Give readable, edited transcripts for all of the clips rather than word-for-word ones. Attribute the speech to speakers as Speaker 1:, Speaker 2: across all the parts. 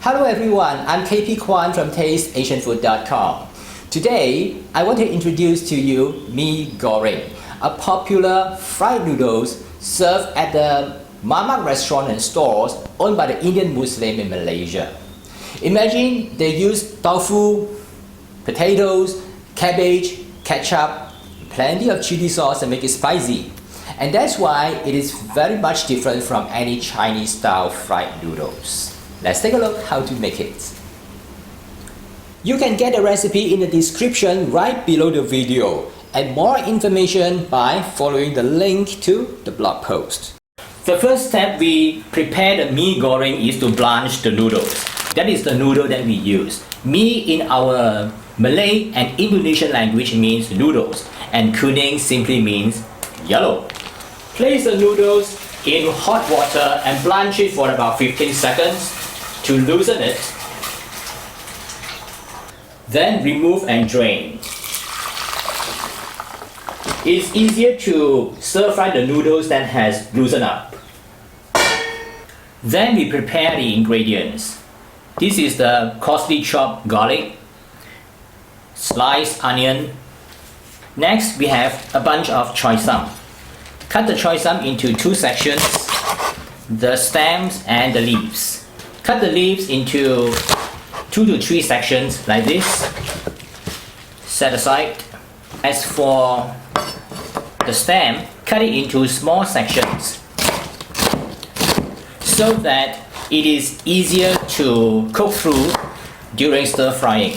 Speaker 1: Hello everyone, I'm KP Kwan from TasteAsianFood.com. Today, I want to introduce to you Mee Goreng, a popular fried noodles served at the Mamak restaurant and stores owned by the Indian Muslim in Malaysia. Imagine they use tofu, potatoes, cabbage, ketchup, plenty of chili sauce and make it spicy. And that's why it is very much different from any Chinese style fried noodles. Let's take a look how to make it. You can get the recipe in the description right below the video and more information by following the link to the blog post. The first step we prepare the mee goreng is to blanch the noodles. That is the noodle that we use. Mee in our Malay and Indonesian language means noodles, and kuning simply means yellow. Place the noodles in hot water and blanch it for about 15 seconds to loosen it. Then remove and drain. It's easier to stir fry the noodles that has loosened up. Then we prepare the ingredients. This is the coarsely chopped garlic, sliced onion. Next we have a bunch of choy sum. Cut the choy sum into two sections, the stems and the leaves. Cut the leaves into 2 to 3 sections like this. Set aside. As for the stem, cut it into small sections so that it is easier to cook through during stir frying.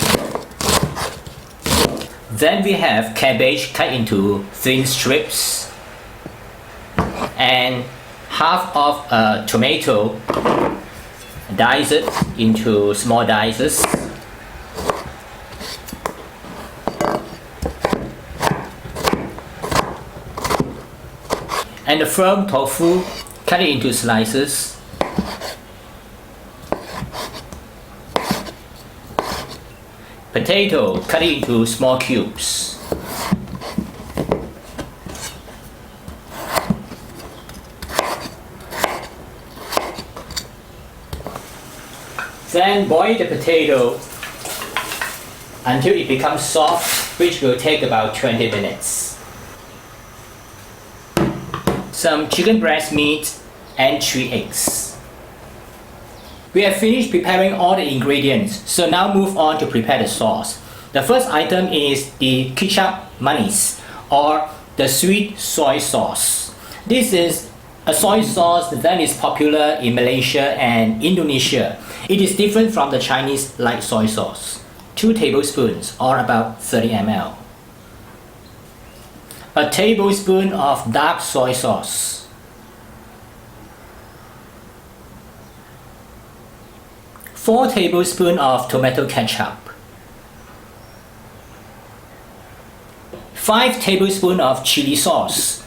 Speaker 1: Then we have cabbage cut into thin strips and half of a tomato, dice it into small dices. And the firm tofu, cut it into slices. Potato, cut it into small cubes. Then boil the potato until it becomes soft, which will take about 20 minutes. Some chicken breast meat and 3 eggs. We have finished preparing all the ingredients, so now move on to prepare the sauce. The first item is the kicap manis, or the sweet soy sauce. This is a soy sauce that is popular in Malaysia and Indonesia. It is different from the Chinese light soy sauce. 2 tablespoons, or about 30 ml. A tablespoon of dark soy sauce. 4 tablespoons of tomato ketchup. 5 tablespoons of chili sauce.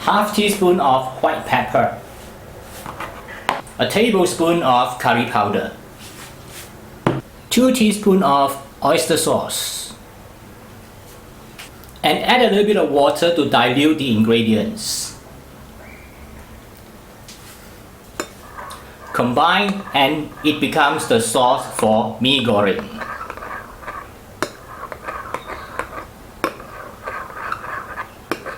Speaker 1: 1/2 teaspoon of white pepper. A tablespoon of curry powder. 2 teaspoons of oyster sauce. And add a little bit of water to dilute the ingredients. Combine and it becomes the sauce for mee goreng.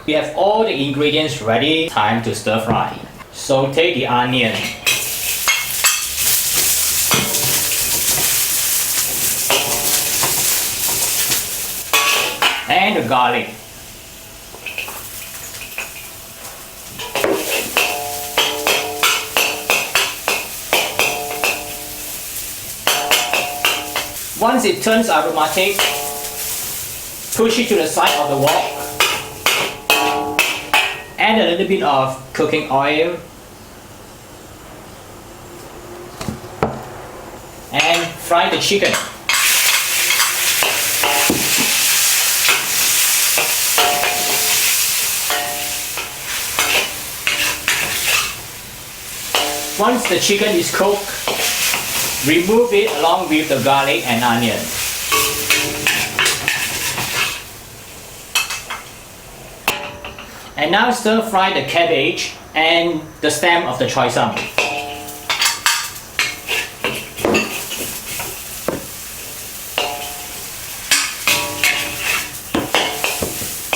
Speaker 1: We have all the ingredients ready. Time to stir fry. Saute the onion. And the garlic. Once it turns aromatic, push it to the side of the wok. Add a little bit of cooking oil and fry the chicken. Once the chicken is cooked, remove it along with the garlic and onion. And now stir fry the cabbage and the stem of the choy sum.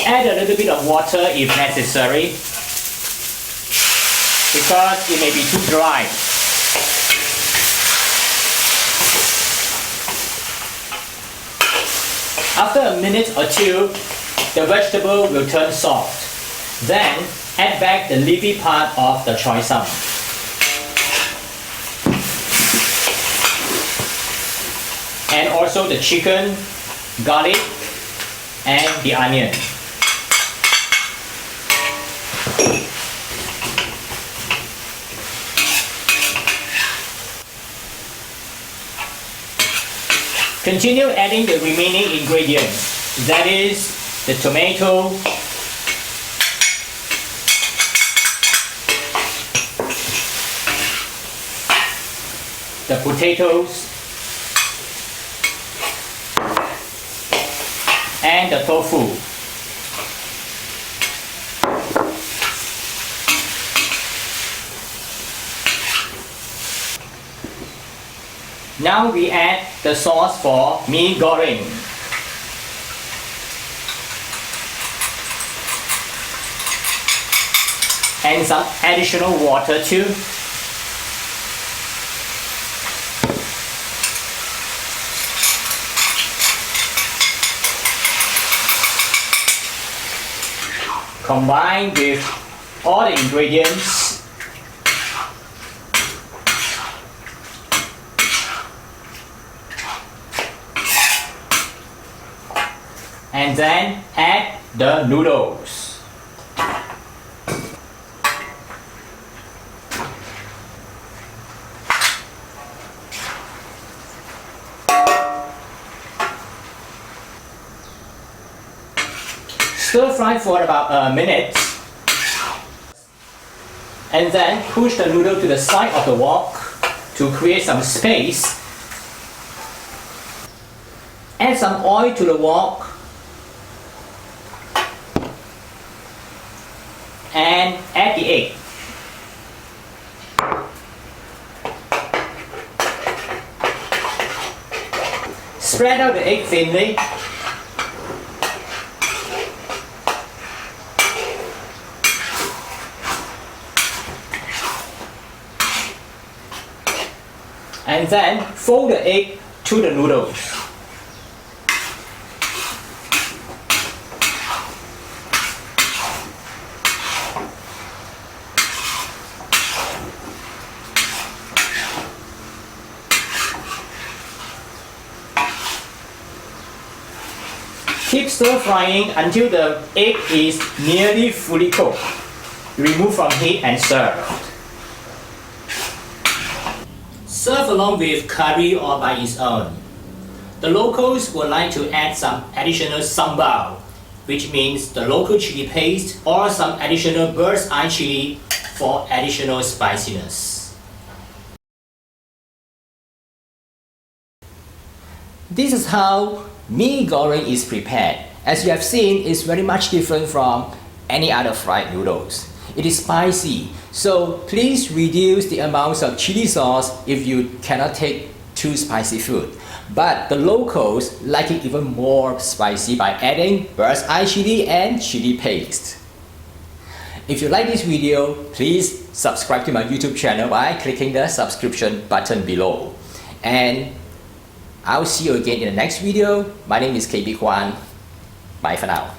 Speaker 1: Add a little bit of water if necessary, because it may be too dry. After a minute or two, the vegetable will turn soft. Then add back the leafy part of the choy sum. And also the chicken, garlic, and the onion. Continue adding the remaining ingredients, that is the tomato, the potatoes, and the tofu. Now we add the sauce for mee goreng. And some additional water too. Combine with all the ingredients. And then add the noodles. Stir fry for about a minute. And then push the noodle to the side of the wok to create some space. Add some oil to the wok. And add the egg. Spread out the egg thinly. And then fold the egg to the noodles. Keep stir frying until the egg is nearly fully cooked. Remove from heat and serve. Serve along with curry or by its own. The locals would like to add some additional sambal, which means the local chili paste, or some additional bird's eye chili for additional spiciness. This is how mee goreng is prepared. As you have seen, it's very much different from any other fried noodles. It is spicy, so please reduce the amounts of chili sauce if you cannot take too spicy food. But the locals like it even more spicy by adding bird's eye chili and chili paste. If you like this video, please subscribe to my YouTube channel by clicking the subscription button below. And I'll see you again in the next video. My name is KB Kwan. Bye for now.